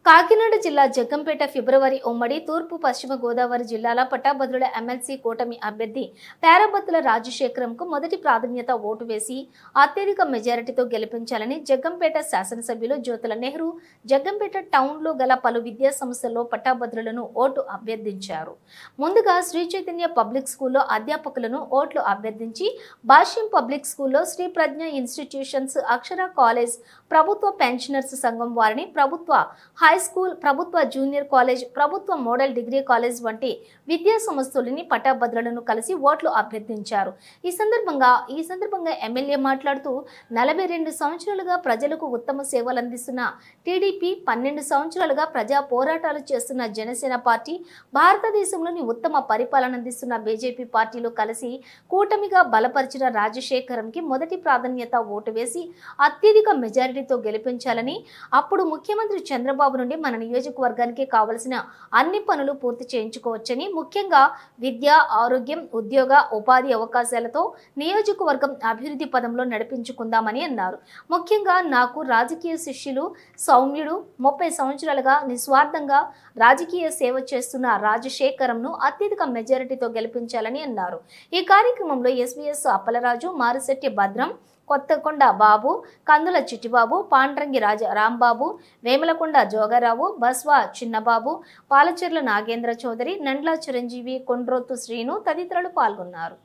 కాకినాడ జిల్లా జగ్గంపేట ఫిబ్రవరి ఉమ్మడి తూర్పు పశ్చిమ గోదావరి జిల్లాల పట్టాభద్రుల ఎమ్మెల్సీ కూటమి అభ్యర్థి పేరబత్తుల రాజశేఖరంకు మొదటి ప్రాధాన్యత ఓటు వేసి అత్యధిక మెజారిటీతో గెలిపించాలని జగ్గంపేట శాసనసభ్యులు జ్యోతుల నెహ్రూ జగ్గంపేట టౌన్లో గల పలు విద్యా సంస్థల్లో పట్టాభద్రులను ఓటు అభ్యర్థించారు. ముందుగా శ్రీ చైతన్య పబ్లిక్ స్కూల్లో అధ్యాపకులను ఓట్లు అభ్యర్థించి భాష్యం పబ్లిక్ స్కూల్లో శ్రీ ప్రజ్ఞ ఇన్స్టిట్యూషన్స్, అక్షర కాలేజ్, ప్రభుత్వ పెన్షనర్స్ సంఘం వారిని, ప్రభుత్వ హై స్కూల్, ప్రభుత్వ జూనియర్ కాలేజ్, ప్రభుత్వ మోడల్ డిగ్రీ కాలేజ్ వంటి విద్యా సంస్థలని పట్టాభద్రులను కలిసి ఓట్లు అభ్యర్థించారు. ఈ సందర్భంగా ఎమ్మెల్యే మాట్లాడుతూ 42 సంవత్సరాలుగా ప్రజలకు ఉత్తమ సేవలు అందిస్తున్న టీడీపీ, 12 సంవత్సరాలుగా ప్రజా పోరాటాలు చేస్తున్న జనసేన పార్టీ, భారతదేశంలోని ఉత్తమ పరిపాలన అందిస్తున్న బీజేపీ పార్టీలు కలిసి కూటమిగా బలపరిచిన రాజశేఖరంకి మొదటి ప్రాధాన్యత ఓటు వేసి అత్యధిక మెజారిటీతో గెలిపించాలని, అప్పుడు ముఖ్యమంత్రి చంద్రబాబు నుండి మన నియోజకవర్గానికి కావలసిన అన్ని పనులు పూర్తి చేయించుకోవచ్చని, ముఖ్యంగా విద్య, ఆరోగ్యం, ఉద్యోగ, ఉపాధి అవకాశాలతో నియోజకవర్గం అభివృద్ధి పదంలో నడిపించుకుందామని అన్నారు. ముఖ్యంగా నాకు రాజకీయ శిష్యులు సౌమ్యుడు, 30 సంవత్సరాలుగా నిస్వార్థంగా రాజకీయ సేవ చేస్తున్న రాజశేఖరంను అత్యధిక మెజారిటీతో గెలిపించాలని అన్నారు. ఈ కార్యక్రమంలో ఎస్వీఎస్ అప్పలరాజు, మారిశెట్టి భద్రం, కొత్తకొండ బాబు, కందుల చిట్టిబాబు, పాండ్రంగి రాంబాబు, వేములకొండ జోగారావు, బస్వా చిన్నబాబు, పాలచెర్ల నాగేంద్ర చౌదరి, నండ్ల చిరంజీవి, కొండ్రోతు శ్రీను తదితరులు పాల్గొన్నారు.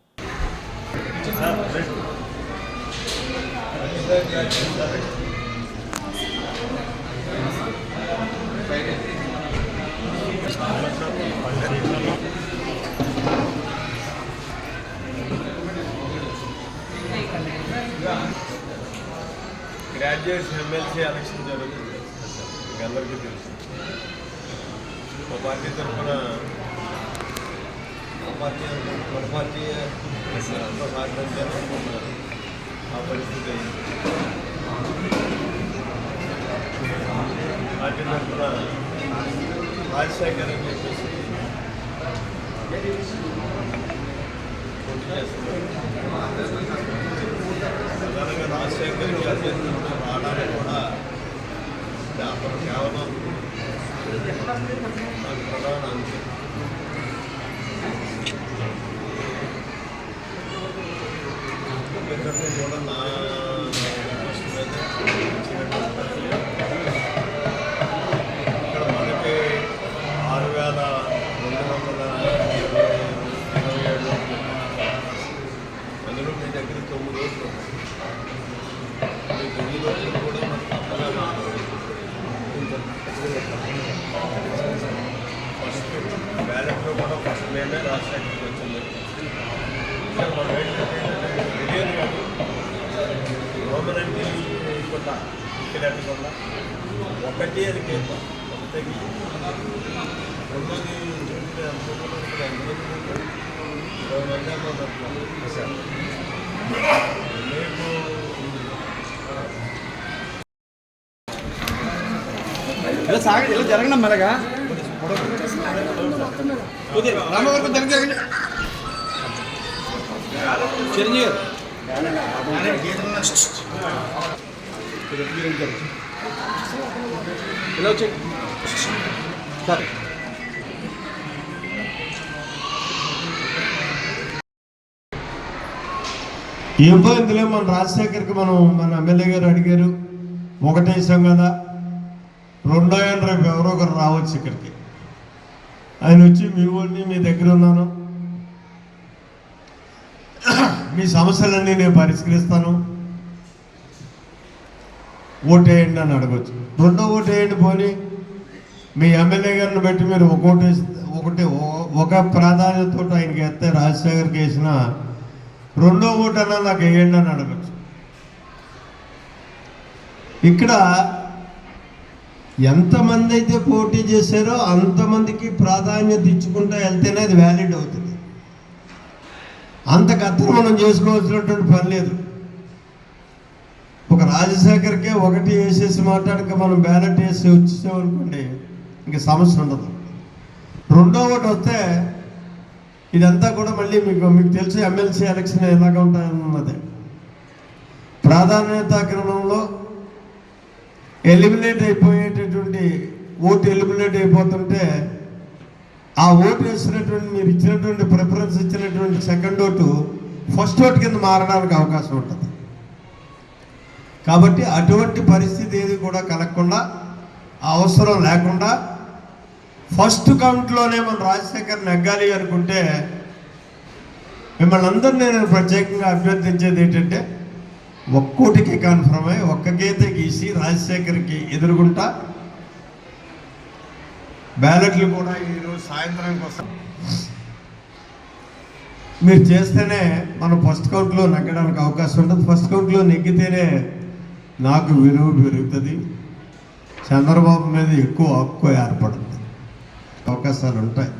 గ్రాడ్యుయేట్స్ ఎమ్మెల్సీ ఎలక్షన్ జరుగుతుంది, మీకు అందరికీ తెలుసు. మా పార్టీ తరఫున మన పార్టీ సాధించాలనుకుంటున్నారు. ఆ పరిస్థితి పార్టీ తరఫున రాజశేఖర్ అని చెప్పేసి పోటీ చేస్తున్నారు. ప్రధానంగా రాజశేఖర్కి అభ్యర్థులతో రావడానికి కూడా అతను కేవలం నాకు ప్రధాన అంశం. అభ్యర్థులు కూడా నా దృష్టి మీద ఇక్కడ మనకి 6,227 అందులో మీ దగ్గర 9 రోజులు. ఈ 9 రోజులు కూడా మనకు తప్పగా ఫస్ట్ బ్యాలెట్లో కూడా ఫస్ట్ మేమే రాష్ట్రానికి వచ్చింది. మనం ఏంటంటే తెలియదు కాదు, గవర్నమెంట్ కూడా ఇక్కడ ఒకటి అది కేంద్రం ఒకటి రెండోది ఇలా సాగ ఇలా జరగడం మెల్లగా రామవరకు జరగండి. చిరంజీవి ఇలా వచ్చి సరే ఏమో ఇందులో మన రాజశేఖర్కి మన ఎమ్మెల్యే గారు అడిగారు, ఒకటే ఇష్టం కదా, రెండో ఏళ్ళు రేపు ఎవరో ఒకరు రావచ్చు ఇక్కడికి. ఆయన వచ్చి మీ ఊరిని మీ దగ్గర ఉన్నాను, మీ సమస్యలన్నీ నేను పరిష్కరిస్తాను, ఓటేయండి అని అడగచ్చు. రెండో ఓటేయండి పోని మీ ఎమ్మెల్యే గారిని బట్టి మీరు ఒక ప్రాధాన్యతతో ఆయనకి వేస్తే రాజశేఖర్కి వేసిన రెండో ఓటు అన్నా నాకు వేయండి అని అడగచ్చు. ఇక్కడ ఎంతమంది అయితే పోటీ చేశారో అంతమందికి ప్రాధాన్యత ఇచ్చుకుంటూ వెళ్తేనే అది వ్యాలిడ్ అవుతుంది. అంతకత్తు మనం చేసుకోవాల్సినటువంటి పని లేదు. ఒక రాజశేఖర్కే ఒకటి వేసేసి మాట్లాడక మనం బ్యాలెట్ వేసి వచ్చేసామనుకోండి ఇంక సమస్య ఉండదు. రెండో ఓటు వస్తే ఇదంతా కూడా మళ్ళీ మీకు తెలిసి ఎమ్మెల్సీ ఎలక్షన్ ఎలాగ ఉంటాయన్నది ప్రాధాన్యత క్రమంలో ఎలిమినేట్ అయిపోయేటటువంటి ఓటు ఎలిమినేట్ అయిపోతుంటే ఆ ఓటు వేసినటువంటి మీరు ఇచ్చినటువంటి ప్రిఫరెన్స్ ఇచ్చినటువంటి సెకండ్ ఓటు ఫస్ట్ ఓటు కింద మారడానికి అవకాశం ఉంటుంది. కాబట్టి అటువంటి పరిస్థితి ఏది కూడా కలగకుండా, అవసరం లేకుండా ఫస్ట్ కౌంట్లోనే మన రాజశేఖర్ నెగ్గాలి అనుకుంటే మిమ్మల్ని అందరినీ నేను ప్రత్యేకంగా అభ్యర్థించేది ఏంటంటే ఒక్కోటికి కన్ఫర్మ్ అయ్యి ఒక్క గీత గీసి రాజశేఖర్కి ఎదురుగుంటా బ్యాలెట్లు కూడా ఈరోజు సాయంత్రానికి వస్తాం. మీరు చేస్తేనే మనం ఫస్ట్ కౌంట్లో నెగ్గడానికి అవకాశం ఉంటుంది. ఫస్ట్ కౌంట్లో నెగ్గితేనే నాకు విలువ పెరుగుతుంది, చంద్రబాబు మీద ఎక్కువ హక్కు ఏర్పడుతుంది, అవకాశాలు ఉంటాయి.